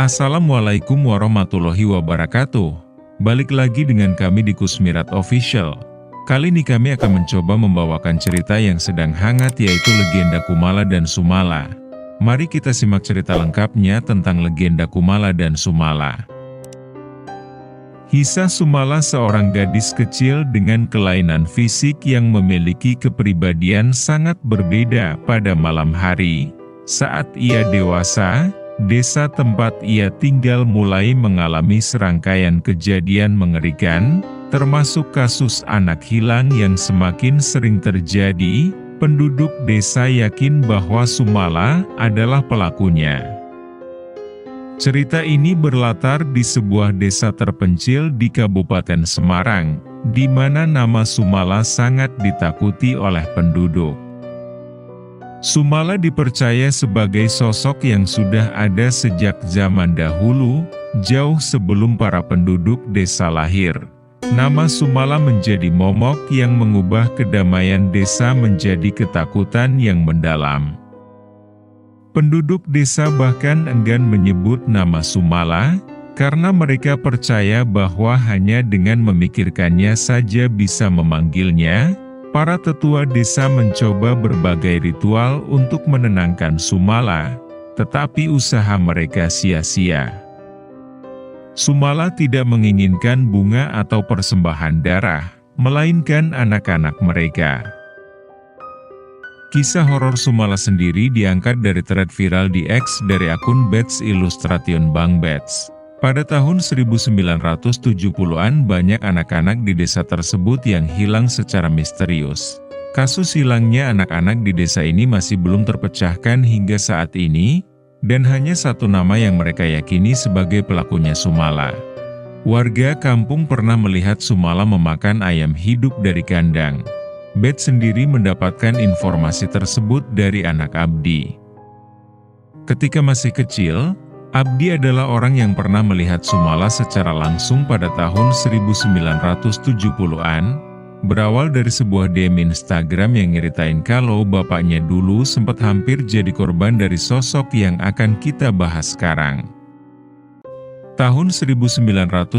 Assalamualaikum warahmatullahi wabarakatuh. Balik lagi dengan kami di Kusmirat Official. Kali ini kami akan mencoba membawakan cerita yang sedang hangat, yaitu legenda Kumala dan Sumala. Mari kita simak cerita lengkapnya tentang legenda Kumala dan Sumala. Kisah Sumala, seorang gadis kecil dengan kelainan fisik yang memiliki kepribadian sangat berbeda pada malam hari. Saat ia dewasa, desa tempat ia tinggal mulai mengalami serangkaian kejadian mengerikan, termasuk kasus anak hilang yang semakin sering terjadi. Penduduk desa yakin bahwa Sumala adalah pelakunya. Cerita ini berlatar di sebuah desa terpencil di Kabupaten Semarang, di mana nama Sumala sangat ditakuti oleh penduduk. Sumala dipercaya sebagai sosok yang sudah ada sejak zaman dahulu, jauh sebelum para penduduk desa lahir. Nama Sumala menjadi momok yang mengubah kedamaian desa menjadi ketakutan yang mendalam. Penduduk desa bahkan enggan menyebut nama Sumala, karena mereka percaya bahwa hanya dengan memikirkannya saja bisa memanggilnya. Para tetua desa mencoba berbagai ritual untuk menenangkan Sumala, tetapi usaha mereka sia-sia. Sumala tidak menginginkan bunga atau persembahan darah, melainkan anak-anak mereka. Kisah horor Sumala sendiri diangkat dari thread viral di X dari akun Bets Illustration Bang Bets. Pada tahun 1970-an banyak anak-anak di desa tersebut yang hilang secara misterius. Kasus hilangnya anak-anak di desa ini masih belum terpecahkan hingga saat ini, dan hanya satu nama yang mereka yakini sebagai pelakunya Sumala. Warga kampung pernah melihat Sumala memakan ayam hidup dari kandang. Bet sendiri mendapatkan informasi tersebut dari anak Abdi. Ketika masih kecil, Abdi adalah orang yang pernah melihat Sumala secara langsung pada tahun 1970-an, berawal dari sebuah DM Instagram yang ngeritain kalau bapaknya dulu sempat hampir jadi korban dari sosok yang akan kita bahas sekarang. Tahun 1976,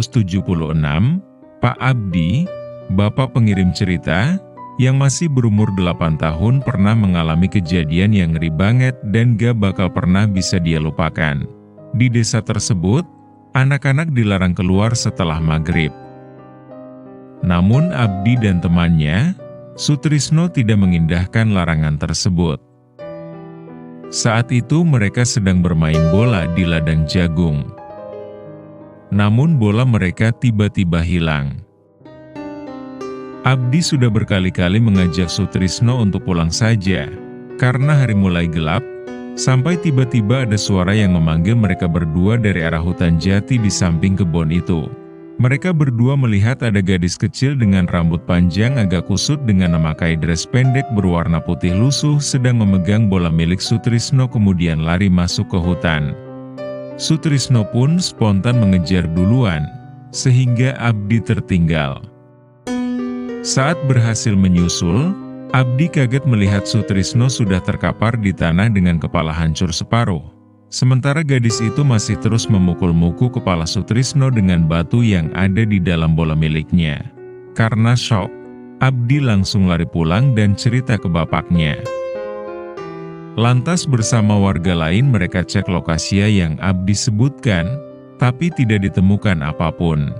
Pak Abdi, bapak pengirim cerita, yang masih berumur 8 tahun pernah mengalami kejadian yang ngeri banget dan gak bakal pernah bisa dia lupakan. Di desa tersebut, anak-anak dilarang keluar setelah maghrib. Namun Abdi dan temannya, Sutrisno, tidak mengindahkan larangan tersebut. Saat itu mereka sedang bermain bola di ladang jagung. Namun bola mereka tiba-tiba hilang. Abdi sudah berkali-kali mengajak Sutrisno untuk pulang saja, karena hari mulai gelap. Sampai tiba-tiba ada suara yang memanggil mereka berdua dari arah hutan jati di samping kebun itu. Mereka berdua melihat ada gadis kecil dengan rambut panjang agak kusut dengan memakai dress pendek berwarna putih lusuh sedang memegang bola milik Sutrisno kemudian lari masuk ke hutan. Sutrisno pun spontan mengejar duluan, sehingga Abdi tertinggal. Saat berhasil menyusul, Abdi kaget melihat Sutrisno sudah terkapar di tanah dengan kepala hancur separuh. Sementara gadis itu masih terus memukul-mukul kepala Sutrisno dengan batu yang ada di dalam bola miliknya. Karena shock, Abdi langsung lari pulang dan cerita ke bapaknya. Lantas bersama warga lain mereka cek lokasi yang Abdi sebutkan, tapi tidak ditemukan apapun.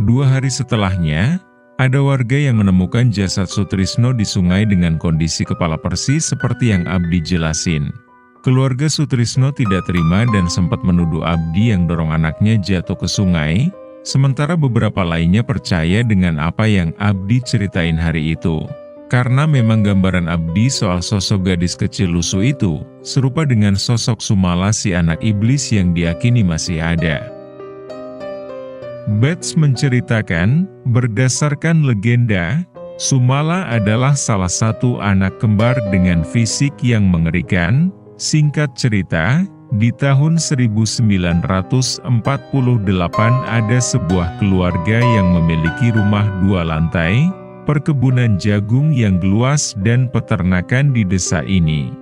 2 hari setelahnya, ada warga yang menemukan jasad Sutrisno di sungai dengan kondisi kepala persis seperti yang Abdi jelasin. Keluarga Sutrisno tidak terima dan sempat menuduh Abdi yang dorong anaknya jatuh ke sungai, sementara beberapa lainnya percaya dengan apa yang Abdi ceritain hari itu. Karena memang gambaran Abdi soal sosok gadis kecil lusuh itu, serupa dengan sosok Sumala si anak iblis yang diyakini masih ada. Bets menceritakan, berdasarkan legenda, Sumala adalah salah satu anak kembar dengan fisik yang mengerikan. Singkat cerita, di tahun 1948 ada sebuah keluarga yang memiliki rumah 2 lantai, perkebunan jagung yang luas dan peternakan di desa ini.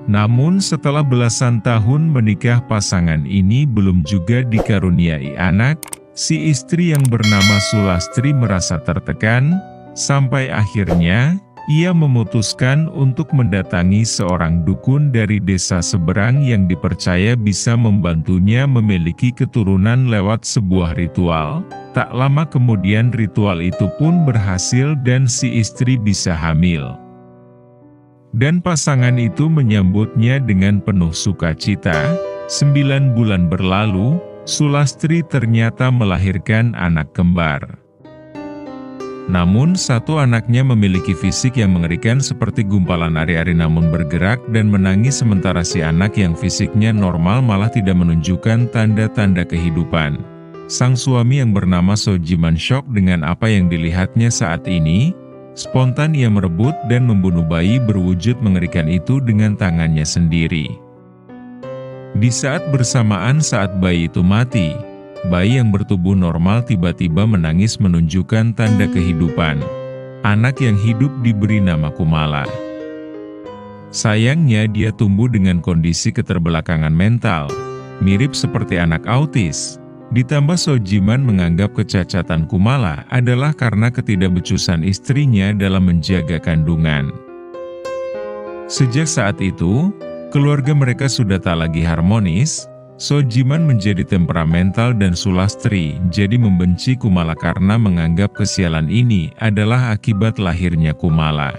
Namun setelah belasan tahun menikah pasangan ini belum juga dikaruniai anak, si istri yang bernama Sulastri merasa tertekan, sampai akhirnya ia memutuskan untuk mendatangi seorang dukun dari desa seberang yang dipercaya bisa membantunya memiliki keturunan lewat sebuah ritual. Tak lama kemudian ritual itu pun berhasil dan si istri bisa hamil. Dan pasangan itu menyambutnya dengan penuh sukacita. 9 bulan berlalu, Sulastri ternyata melahirkan anak kembar. Namun satu anaknya memiliki fisik yang mengerikan seperti gumpalan ari-ari namun bergerak dan menangis, sementara si anak yang fisiknya normal malah tidak menunjukkan tanda-tanda kehidupan. Sang suami yang bernama Sojiman syok dengan apa yang dilihatnya saat ini. Spontan ia merebut dan membunuh bayi berwujud mengerikan itu dengan tangannya sendiri. Di saat bersamaan saat bayi itu mati, bayi yang bertubuh normal tiba-tiba menangis menunjukkan tanda kehidupan. Anak yang hidup diberi nama Kumala. Sayangnya dia tumbuh dengan kondisi keterbelakangan mental, mirip seperti anak autis. Ditambah Sojiman menganggap kecacatan Kumala adalah karena ketidakbecusan istrinya dalam menjaga kandungan. Sejak saat itu, keluarga mereka sudah tak lagi harmonis. Sojiman menjadi temperamental dan Sulastri jadi membenci Kumala karena menganggap kesialan ini adalah akibat lahirnya Kumala.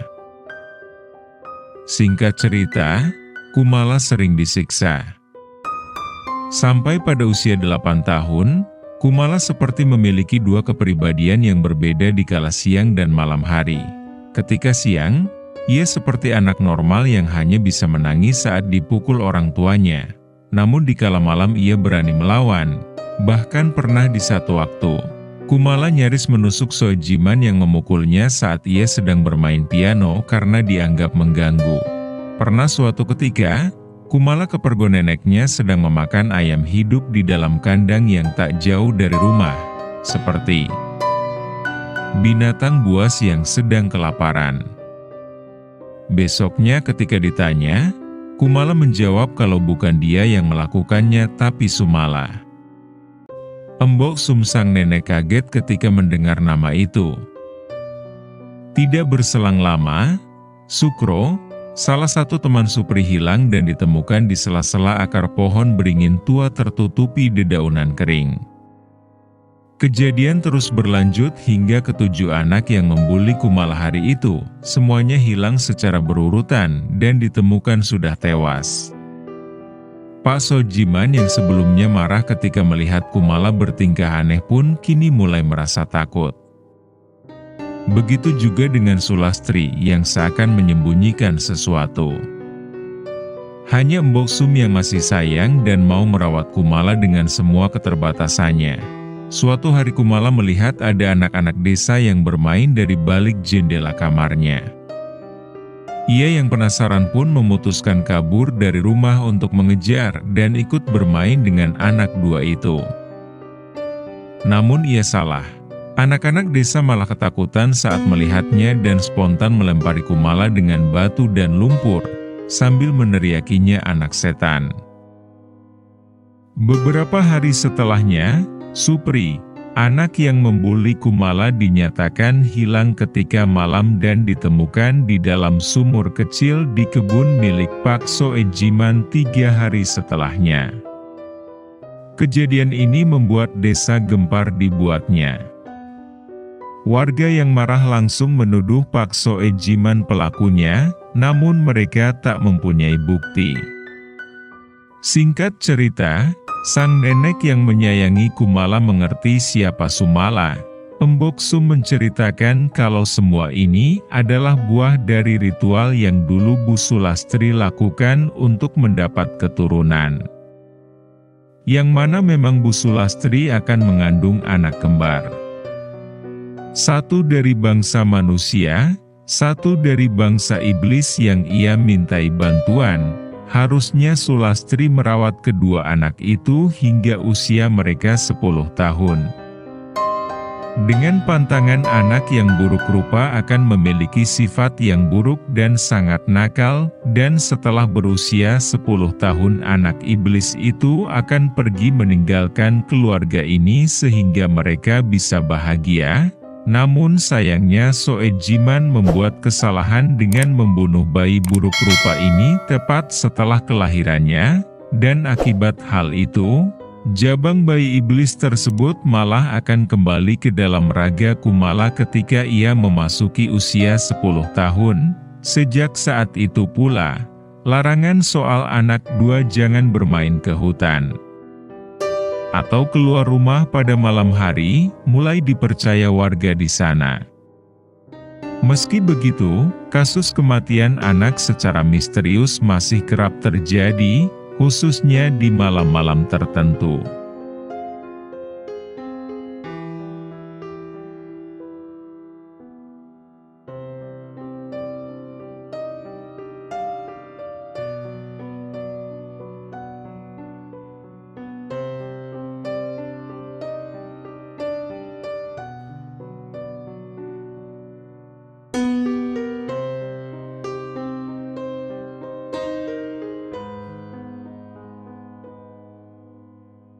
Singkat cerita, Kumala sering disiksa. Sampai pada usia 8 tahun, Kumala seperti memiliki 2 kepribadian yang berbeda di kala siang dan malam hari. Ketika siang, ia seperti anak normal yang hanya bisa menangis saat dipukul orang tuanya. Namun di kala malam ia berani melawan. Bahkan pernah di satu waktu, Kumala nyaris menusuk Sojiman yang memukulnya saat ia sedang bermain piano karena dianggap mengganggu. Pernah suatu ketika, Kumala kepergok neneknya sedang memakan ayam hidup di dalam kandang yang tak jauh dari rumah, seperti binatang buas yang sedang kelaparan. Besoknya ketika ditanya, Kumala menjawab kalau bukan dia yang melakukannya tapi Sumala. Embok Sum sang nenek kaget ketika mendengar nama itu. Tidak berselang lama, Sukro, salah satu teman Supri, hilang dan ditemukan di sela-sela akar pohon beringin tua tertutupi dedaunan kering. Kejadian terus berlanjut hingga ke-7 anak yang membuli Kumala hari itu, semuanya hilang secara berurutan dan ditemukan sudah tewas. Pak Sojiman yang sebelumnya marah ketika melihat Kumala bertingkah aneh pun kini mulai merasa takut. Begitu juga dengan Sulastri yang seakan menyembunyikan sesuatu. Hanya Mbok Sum yang masih sayang dan mau merawat Kumala dengan semua keterbatasannya. Suatu hari Kumala melihat ada anak-anak desa yang bermain dari balik jendela kamarnya. Ia yang penasaran pun memutuskan kabur dari rumah untuk mengejar dan ikut bermain dengan anak 2 itu. Namun ia salah. Anak-anak desa malah ketakutan saat melihatnya dan spontan melempari Kumala dengan batu dan lumpur, sambil meneriakinya anak setan. Beberapa hari setelahnya, Supri, anak yang membuli Kumala, dinyatakan hilang ketika malam dan ditemukan di dalam sumur kecil di kebun milik Pak Soejiman 3 hari setelahnya. Kejadian ini membuat desa gempar dibuatnya. Warga yang marah langsung menuduh Pak Soejiman pelakunya, namun mereka tak mempunyai bukti. Singkat cerita, sang nenek yang menyayangi Kumala mengerti siapa Sumala. Embok Sum menceritakan kalau semua ini adalah buah dari ritual yang dulu Bu Sulastri lakukan untuk mendapat keturunan. Yang mana memang Bu Sulastri akan mengandung anak kembar. Satu dari bangsa manusia, satu dari bangsa iblis yang ia mintai bantuan. Harusnya Sulastri merawat kedua anak itu hingga usia mereka 10 tahun. Dengan pantangan anak yang buruk rupa akan memiliki sifat yang buruk dan sangat nakal, dan setelah berusia 10 tahun anak iblis itu akan pergi meninggalkan keluarga ini sehingga mereka bisa bahagia. Namun sayangnya Soejiman membuat kesalahan dengan membunuh bayi buruk rupa ini tepat setelah kelahirannya, dan akibat hal itu, jabang bayi iblis tersebut malah akan kembali ke dalam raga Kumala ketika ia memasuki usia 10 tahun. Sejak saat itu pula, larangan soal anak dua jangan bermain ke hutan atau keluar rumah pada malam hari, mulai dipercaya warga di sana. Meski begitu, kasus kematian anak secara misterius masih kerap terjadi, khususnya di malam-malam tertentu.